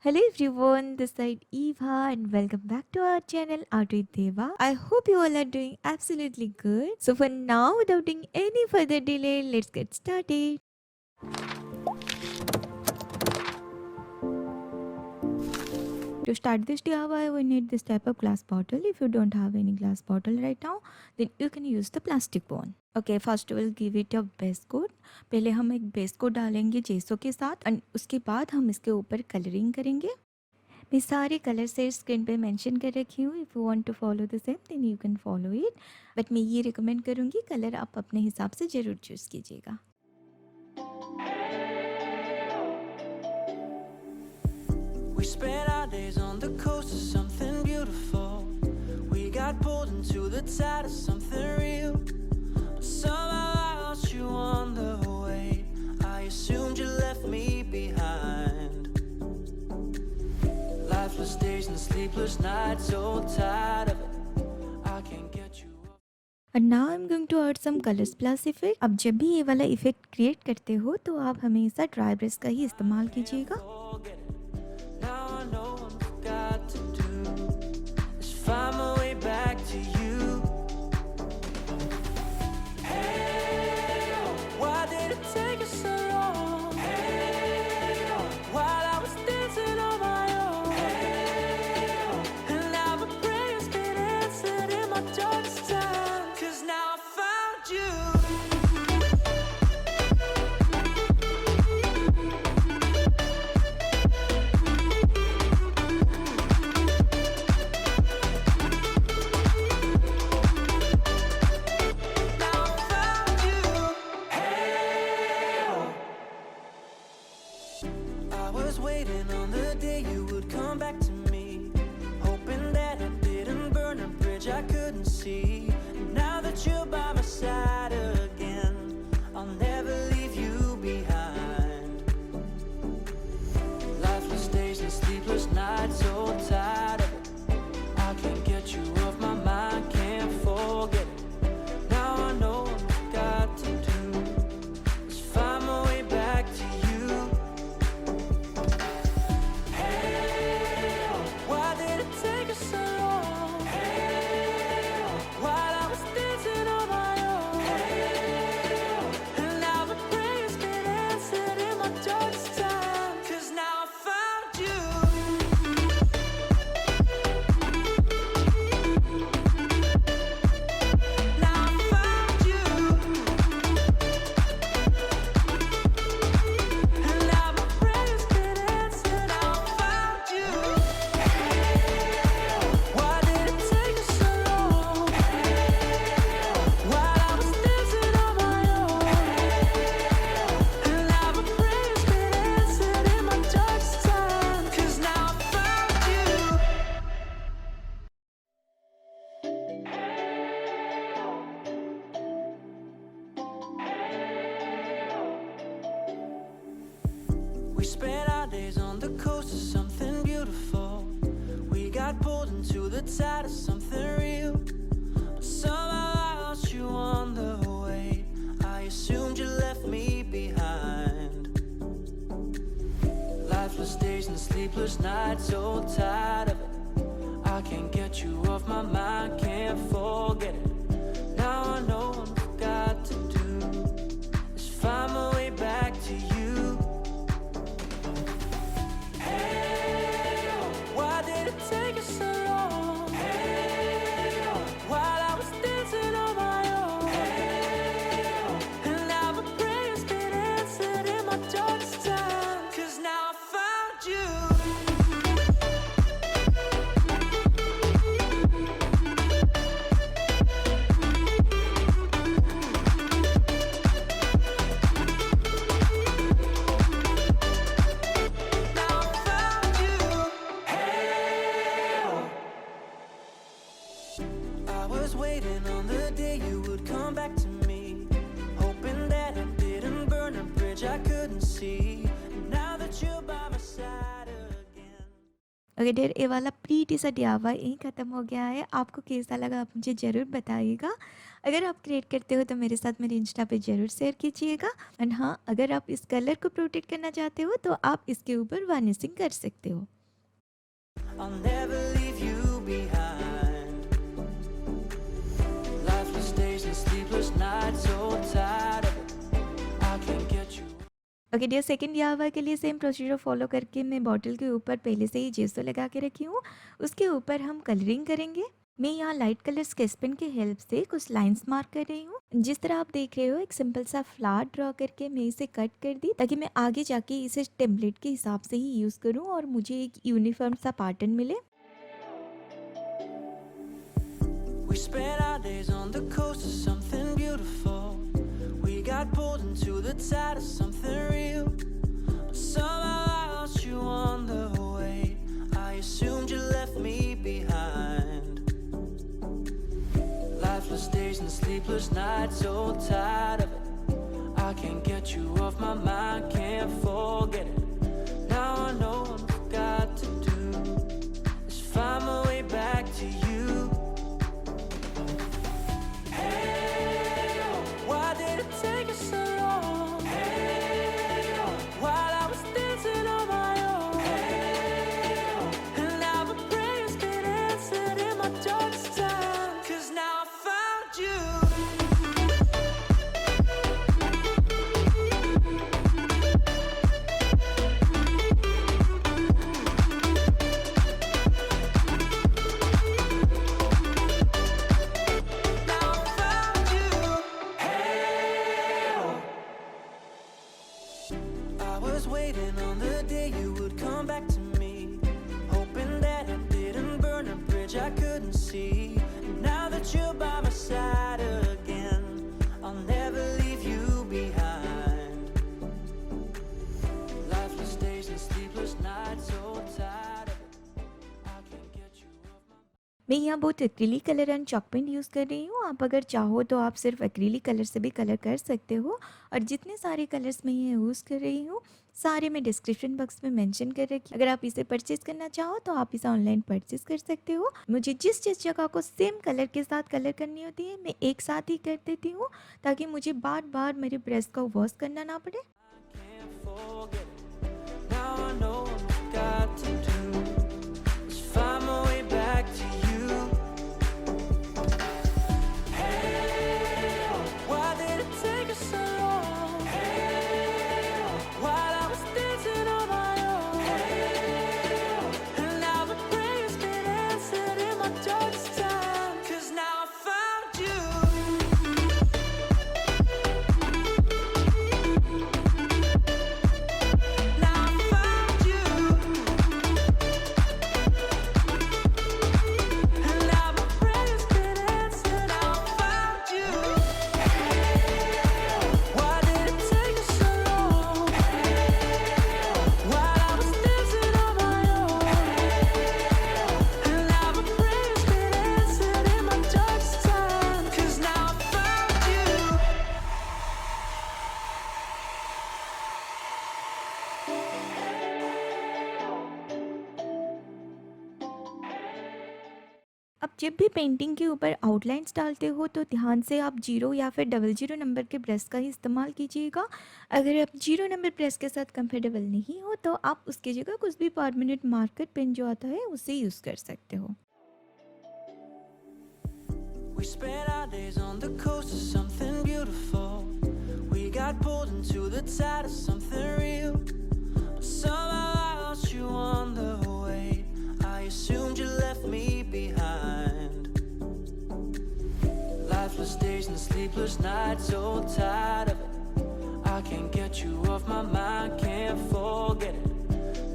Hello everyone, this side Eva and welcome back to our channel Art with Deva. I hope you all are doing absolutely good. So for now, without doing any further delay, let's get started. To start this DIY, we need this type of glass bottle. If you don't have any glass bottle right now, then you can use the plastic one. Okay, first we'll give it a base coat. पहले हम एक base coat डालेंगे जेसो के साथ और उसके बाद हम इसके ऊपर कलरिंग करेंगे. मैं सारे कलर से स्क्रीन पे मेंशन कर रखी हूँ. If you want to follow the same then you can follow it, but मैं ये रिकमेंड करूँगी कलर आप अपने हिसाब से ज़रूर चूज़ कीजिएगा. We spent our days on the coast of something beautiful. We got pulled into the tide of something real. But somehow I lost you on the way. I assumed you left me behind. Lifeless days and sleepless nights, so tired of it. I can't get you up. And now I'm going to add some color splash effect. अब जब भी ये वाला effect create करते हो तो आप हमेशा ड्राई ब्रश का ही इस्तेमाल कीजिएगा. Forget it. Now I know what I've got to do is find my way back to you. Hey, why did it take us so long? Hey, while I was dancing on my own. Hey, and now my prayers get answered in my darkest time. 'Cause now I found you. I was waiting on the day you would come back to me, hoping that I didn't burn a bridge I couldn't see. Now that you're by my side again, I'll never leave you behind. Lifeless days and sleepless nights, so tired of it. I can't get you off my mind, can't forget it. Now I know what I've got to do is find my way back to you. Why did it take us so long? Hey, while I was dancing on my own. Hey, and now my prayers get answered in my darkest time. 'Cause now I found you. Now I found you. And now my prayers get answered. Now I found you. Why did it take us so long? While I was dancing on my own. And now my prayers get answered in my darkest time. 'Cause now I found you. We spent our days on the coast of something beautiful. We got pulled into the tide of something real. But somehow I lost you on the way. I assumed you left me behind. Lifeless days and sleepless nights, so tired of it. I can't get you off my mind, can't forget it. Now I know what I've got to do is find my way back to you. Why did it take us so long? Hey, while I was dancing on my own. Hey, and now my prayers get answered in my darkest time. 'Cause now I found you. Now I found you. I was waiting on the day you would come back to me, hoping that I didn't burn a bridge I couldn't see. Now that you're by my side again. Okay dear, ये वाला pretty सा DIY यहीं ख़त्म हो गया है. आपको कैसा लगा आप मुझे ज़रूर बताइएगा. अगर आप क्रिएट करते हो तो मेरे साथ मेरे इंस्टा पे ज़रूर शेयर कीजिएगा. एंड हाँ, अगर आप इस कलर को प्रोटेक्ट करना चाहते हो तो आप इसके ऊपर वार्निशिंग कर सकते हो. I'll never leave you behind. Lifeless days and sleepless nights, so tired of it, I can't get you. Okay dear, second DIY के लिए सेम प्रोसीजर फॉलो करके मैं बॉटल के ऊपर पहले से ही जेसो लगा के रखी हूँ। उसके ऊपर हम कलरिंग करेंगे। मैं यहाँ लाइट कलर स्केच पेन की हेल्प से कुछ लाइंस मार्क कर रही हूँ। जिस तरह आप देख रहे हो, एक सिंपल सा फ्लावर ड्रॉ करके मैं इसे कट कर दी, ताकि मैं आगे जाके इसे टेम्पलेट के हिसाब से ही यूज़ करूँ और मुझे एक यूनिफॉर्म सा पैटर्न मिले। We spent our days on the coast of something beautiful. We got pulled into the tide of something real. But somehow I lost you on the way. I assumed you left me behind. Lifeless days and sleepless nights, so tired of it. I can't get you off my mind, can't forget it. Now I know what I've got to do is find my way back to you. Waiting on the day you would come back to me, hoping that I didn't burn a bridge I couldn't see. Now that you're by my side again, I'll never leave you behind. Lifeless days and sleepless nights, so tired of it, I can't get you off my mind. मैं यहाँ बहुत acrylic colour and chalk paint use कर रही हूँ। आप अगर चाहो तो आप सिर्फ एक्रिलिक कलर से भी कलर कर सकते हो। और जितने सारे कलर्स मैं ये यूज़ कर रही हूँ, सारे मैं डिस्क्रिप्शन बॉक्स में मेंशन कर रखी। अगर आप इसे परचेज़ करना चाहो तो आप इसे ऑनलाइन परचेज़ कर सकते हो। मुझे जिस जिस जगह को सेम कलर के साथ कलर करनी होती है, मैं एक साथ ही कर देती हूँ, ताकि मुझे बार बार मेरे ब्रश को वॉश करना ना पड़े। Can't forget it. Now I know what I've got to do is find my way back to you. Hey, why did it take us so long? Hey, while I was dancing on my own. Hey, and now the prayers been answered in my darkest time. 'Cause now I found you. अब जब भी painting के ऊपर outlines डालते हो तो ध्यान से आप 0 या फिर 00 नंबर के ब्रश का ही इस्तेमाल कीजिएगा। अगर आप 0 नंबर ब्रश के साथ कंफर्टेबल नहीं हो तो आप उसकी जगह कुछ भी परमानेंट मार्कर पेन जो आता है उसे यूज़ कर सकते हो। We spent our days on the coast of something beautiful. We got pulled into the tide of something real. But somehow I lost you on the way. I assumed you left me behind. Lifeless days and sleepless nights, so tired of it. I can't get you off my mind, can't forget it.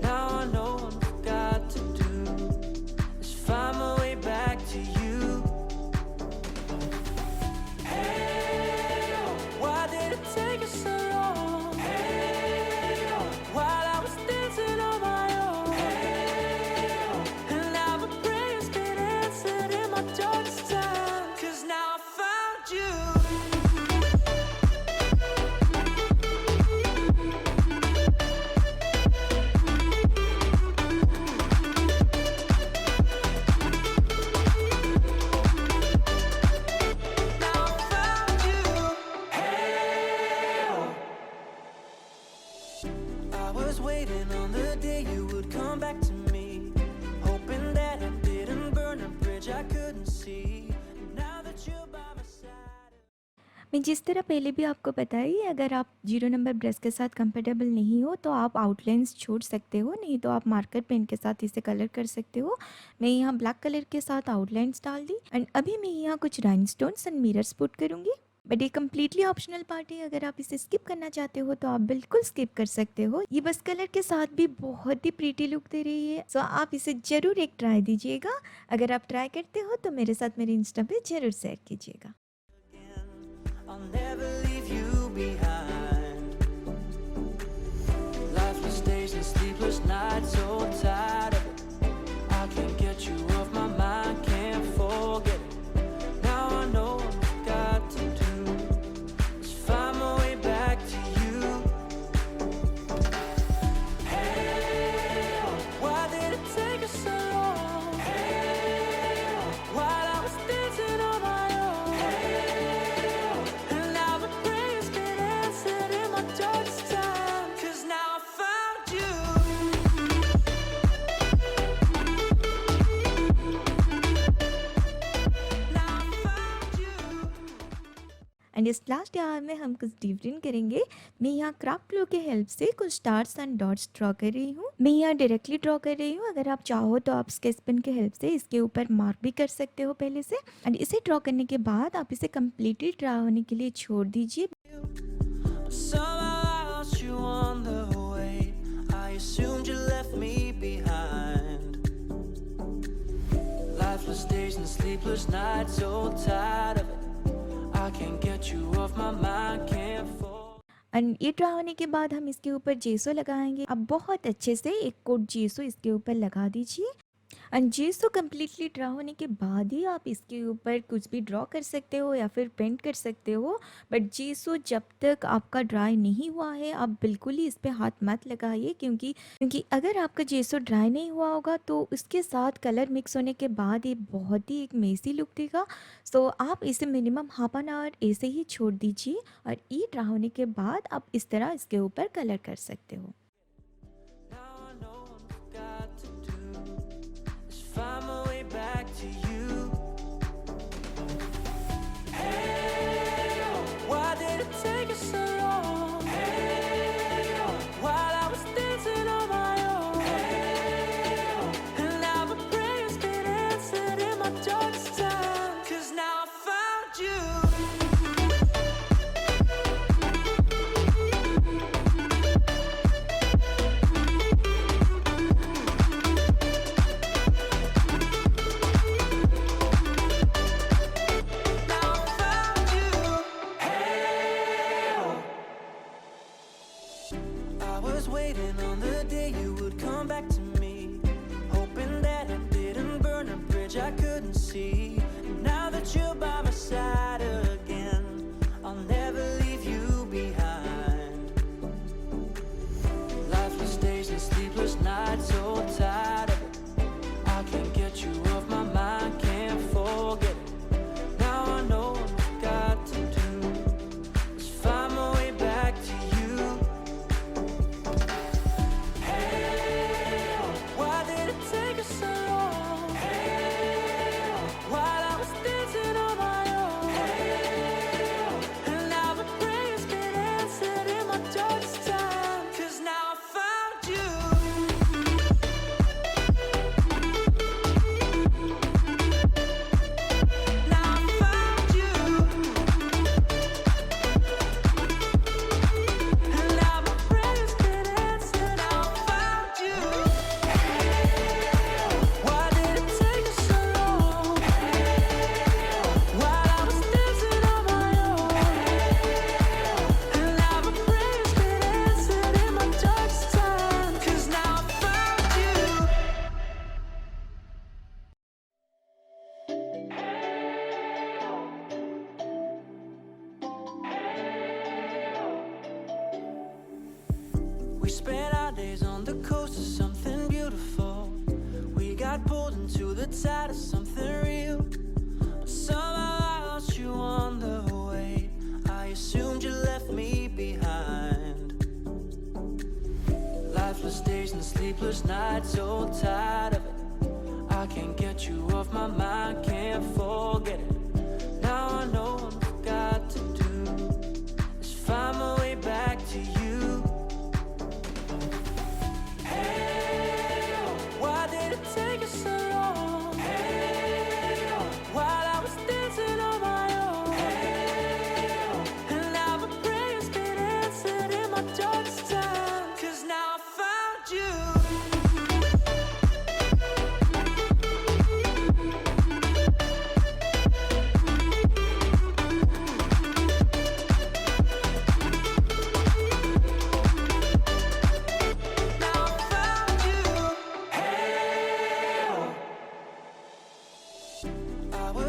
Now I know what I've got to do is find my way back to you. Take us so long. Hey, while I was dancing on my own. Hey, and now my prayers been answered in my darkest time. 'Cause now I found you. मैं जिस तरह पहले भी आपको बताई, अगर आप 0 number brush के साथ कंफर्टेबल नहीं हो तो आप आउटलाइंस छोड़ सकते हो, नहीं तो आप मार्कर पेन के साथ इसे कलर कर सकते हो। मैं यहाँ ब्लैक कलर के साथ आउटलाइंस डाल दी एंड अभी मैं यहाँ कुछ राइनस्टोन्स एंड मिरर्स पुट करूँगी। बट ये कम्प्लीटली ऑप्शनल पार्ट है, अगर आप इसे स्किप करना चाहते हो तो आप बिल्कुल स्किप कर सकते हो। ये बस कलर के साथ भी बहुत ही प्रीटी लुक दे रही है, सो आप इसे ज़रूर एक ट्राई दीजिएगा। अगर आप ट्राई करते हो तो मेरे साथ मेरे इंस्टा पे ज़रूर शेयर कीजिएगा। I'll never leave you behind. Lifeless days and sleepless nights, so tired of it. I can't get you off my mind, can't forget it. Now I know what I've got to do is find my way back to you. Hey, why did it take us so long? Hey, while I was dancing on my own. And now the prayers get answered in my darkest time. 'Cause now I found you. Now I found you. And इस last यार में हम कुछ different करेंगे। मैं यहाँ craft glue के help से कुछ स्टार्स एंड डॉट्स ड्रॉ कर रही हूँ। मैं यहाँ डायरेक्टली ड्रॉ कर रही हूँ, अगर आप चाहो तो आप स्केच पेन के हेल्प से इसके ऊपर मार्क भी कर सकते हो पहले से। एंड इसे ड्रॉ करने के बाद आप इसे कम्प्लीटली ड्रॉ होने के लिए छोड़ दीजिए। Somehow I lost you on the way. I assumed you left me behind. Lifeless days and sleepless nights, so tired of it. I can't get you off my mind, can't fall. And ये draw होने के बाद हम इसके ऊपर जेसो लगाएंगे। आप बहुत अच्छे से एक कोट जेसो इसके ऊपर लगा दीजिए। एंड जेसो कम्प्लीटली ड्रॉ होने के बाद ही आप इसके ऊपर कुछ भी ड्रॉ कर सकते हो या फिर पेंट कर सकते हो। बट जेसो जब तक आपका ड्राई नहीं हुआ है आप बिल्कुल ही इस पर हाथ मत लगाइए, क्योंकि अगर आपका जेसो ड्राई नहीं हुआ होगा तो उसके साथ कलर मिक्स होने के बाद ये बहुत ही एक मेसी लुक देगा। सो आप इसे मिनिमम हाफ एन आवर ऐसे ही छोड़ दीजिए और ये ड्रा होने के बाद आप इस तरह इसके ऊपर कलर कर सकते हो। Now I know what I've got to do is find my way back to you. Hey, why did it take us so long? Hey, while I was dancing on my own. Hey, and now the prayers get answered in my darkest time. 'Cause now I found you. Now I found you. Hey, I was waiting on the day you would come back to me, hoping that it didn't burn a bridge I couldn't see. And now that you're by my side again, I'll never leave you behind. Lifeless days and sleepless nights, so tired of it. I can't get you off my mind, can't forget it. Now I know what I've got to do is find my way back to you. Hey, why did it take us so long? Hey, while I was dancing on my own. Hey, and now the prayers get answered in my darkest time. 'Cause now I found you. Now I found you. And now my prayers get answered. Now I found you. Why did it take us so long? While I was dancing on my own. And now my prayers get answered in my darkest time. 'Cause now I found you. We spent our days on the coast of something beautiful. We got pulled into the tide of something real. But somehow I lost you on the way. I assumed you left me behind. Lifeless days and sleepless nights, so tired of it. I can't get you off my mind, can't forget it. Now I know what I've got to do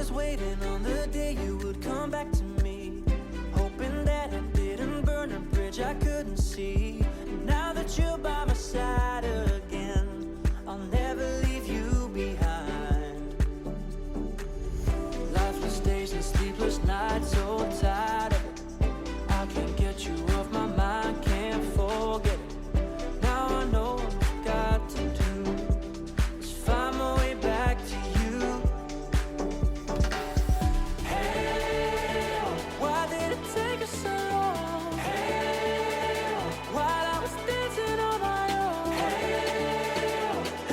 was waiting on the day you would come back to me, hoping that I didn't burn a bridge I couldn't see. And now that you're by my side again, I'll never leave you behind. Lifeless days and sleepless nights, so tired of it. I can't get you off my mind, can't forget it. Now I know what I've got to do is find my way back to you. Hey, why did it take us so long? Hey, while I was dancing on my own. Hey,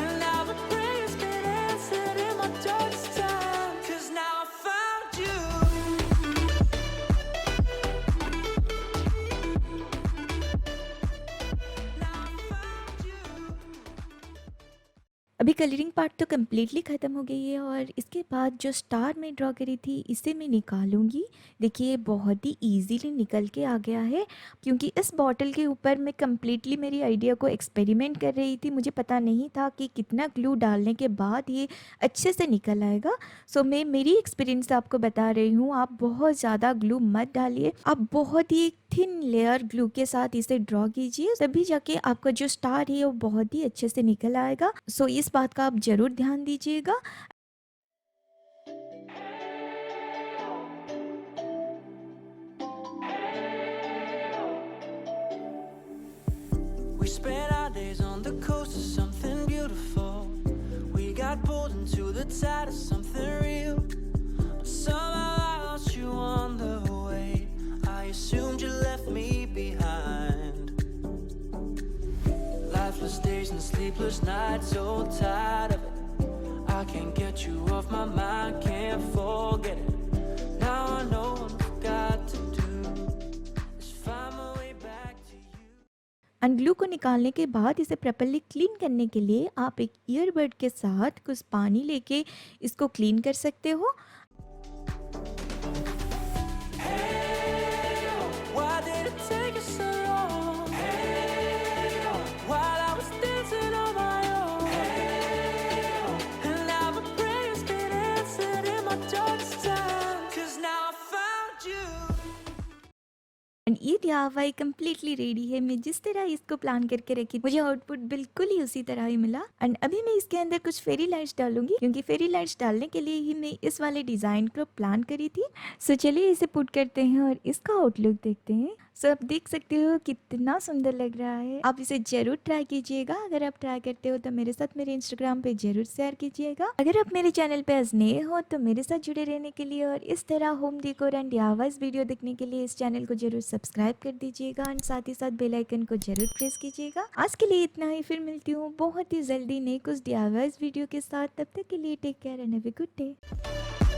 and now the prayers get answered in my darkest time. 'Cause now I found you. Now I found you. अभी colouring part तो completely ख़त्म हो गई है और इसके बाद जो स्टार मैं ड्रॉ करी थी इसे मैं निकालूंगी। देखिए बहुत ही इजीली निकल के आ गया है, क्योंकि इस बॉटल के ऊपर मैं कम्प्लीटली मेरी आइडिया को एक्सपेरिमेंट कर रही थी। मुझे पता नहीं था कि कितना ग्लू डालने के बाद ये अच्छे से निकल आएगा। सो मैं मेरी एक्सपीरियंस आपको बता रही हूँ, आप बहुत ज़्यादा ग्लू मत डालिए, आप बहुत ही थिन लेयर ग्लू के साथ इसे ड्रॉ कीजिए, तभी जाके आपका जो स्टार है वो बहुत ही अच्छे से निकल आएगा। सो इस बात का आप ज़रूर ध्यान दीजिएगा। We spent our days on the coast of something beautiful. We got pulled into the tide of something real. But somehow I lost you on the way. I assumed you left me behind. Lifeless days and sleepless nights, so tired of it. I can't get you off my mind, can't forget it. Now I know what I've got to do is find my way back to you. अनग्लू को निकालने के बाद इसे properly clean करने के लिए आप एक ईयरबड के साथ कुछ पानी लेके इसको क्लीन कर सकते हो। Hey, why did it take us so long? Hey, while I was dancing on my own. Hey, and now the prayers get answered in my darkest time. 'Cause now I found you. And ये DIY completely ready है। मैं जिस तरह इसको plan करके रखी मुझे output बिल्कुल ही उसी तरह ही मिला। एंड अभी मैं इसके अंदर कुछ फेरी लाइट्स डालूंगी, क्योंकि फेरी लाइट्स डालने के लिए ही मैं इस वाले डिज़ाइन को प्लान करी थी। सो चलिए इसे पुट करते हैं और इसका आउटलुक देखते हैं। सो आप देख सकते हो कितना सुंदर लग रहा है। आप इसे ज़रूर ट्राई कीजिएगा। अगर आप ट्राई करते हो तो मेरे साथ मेरे इंस्टाग्राम पे ज़रूर शेयर कीजिएगा। अगर आप मेरे चैनल पे आज नए हो तो मेरे साथ जुड़े रहने के लिए और इस तरह home decor and DIYs video देखने के लिए इस चैनल को जरूर सब्सक्राइब कर दीजिएगा एंड साथ ही साथ बेल आइकन को जरूर प्रेस कीजिएगा। आज के लिए इतना ही, फिर मिलती हूँ बहुत ही जल्दी नई कुछ DIYs वीडियो के साथ। तब तक के लिए take care and have a good day.